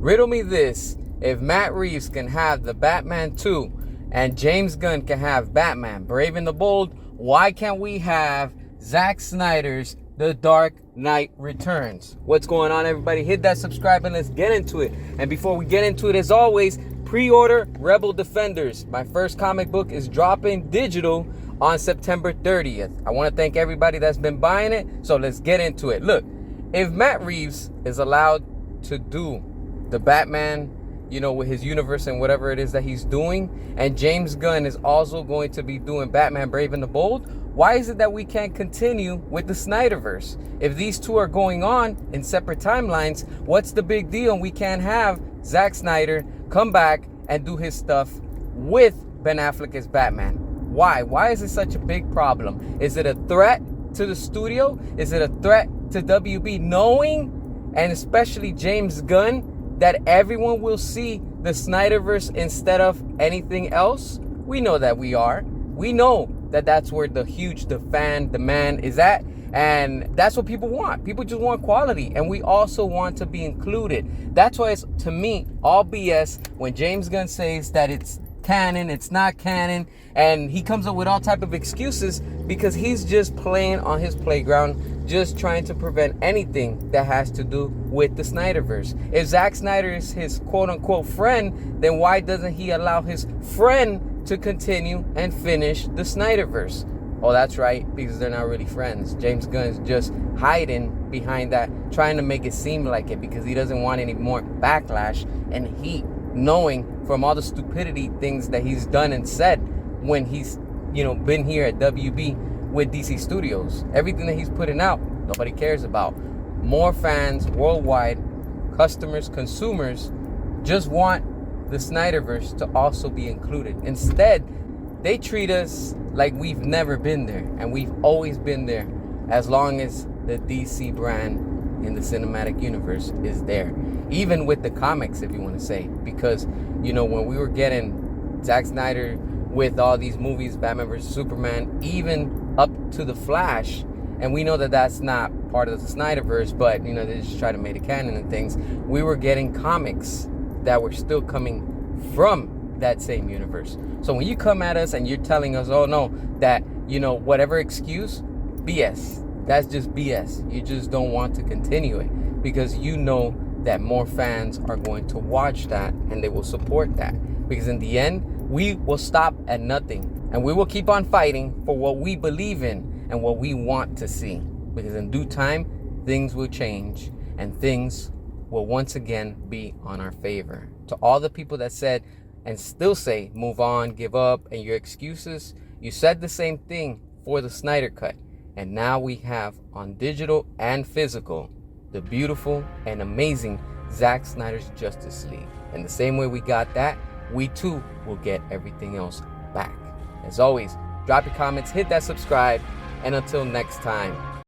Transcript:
Riddle me this. If Matt Reeves can have the Batman 2 and James Gunn can have Batman Brave and the Bold, why can't we have Zack Snyder's The Dark Knight Returns? What's going on, everybody? Hit that subscribe and let's get into it. And before we get into it, as always, pre-order Rebel Defenders. My first comic book is dropping digital on September 30th. I want to thank everybody that's been buying it. So let's get into it. Look, if Matt Reeves is allowed to do the Batman, with his universe and whatever it is that he's doing, and James Gunn is also going to be doing Batman Brave and the Bold, why is it that we can't continue with the Snyderverse? If these two are going on in separate timelines, what's the big deal? And we can't have Zack Snyder come back and do his stuff with Ben Affleck as Batman. Why? Why is it such a big problem? Is it a threat to the studio? Is it a threat to WB, knowing, and especially James Gunn, that everyone will see the Snyderverse instead of anything else? We know that we are. We know that that's where the fan demand is at. And that's what people want. People just want quality. And we also want to be included. That's why it's, to me, all BS when James Gunn says that it's canon, it's not canon. And he comes up with all type of excuses because he's just playing on his playground, just trying to prevent anything that has to do with the Snyderverse. If Zack Snyder is his quote-unquote friend, then why doesn't he allow his friend to continue and finish the Snyderverse? Oh, that's right, because they're not really friends. James Gunn is just hiding behind that, trying to make it seem like it because he doesn't want any more backlash and heat, knowing from all the stupidity things that he's done and said when he's, been here at WB with DC Studios. Everything that he's putting out, nobody cares about. More fans worldwide, customers, consumers, just want the Snyderverse to also be included. Instead, they treat us like we've never been there, and we've always been there as long as the DC brand in the cinematic universe is there. Even with the comics, if you want to say, because, when we were getting Zack Snyder with all these movies, Batman vs. Superman, even up to The Flash, and we know that that's not part of the Snyderverse, but, they just try to make it canon and things. We were getting comics that were still coming from that same universe. So when you come at us and you're telling us, oh no, that, whatever excuse, BS. That's just BS. You just don't want to continue it because you know that more fans are going to watch that and they will support that. Because in the end, we will stop at nothing and we will keep on fighting for what we believe in and what we want to see. Because in due time, things will change and things will once again be on our favor. To all the people that said and still say, move on, give up, and your excuses, you said the same thing for the Snyder Cut. And now we have on digital and physical, the beautiful and amazing Zack Snyder's Justice League. And the same way we got that, we too will get everything else back. As always, drop your comments, hit that subscribe, and until next time,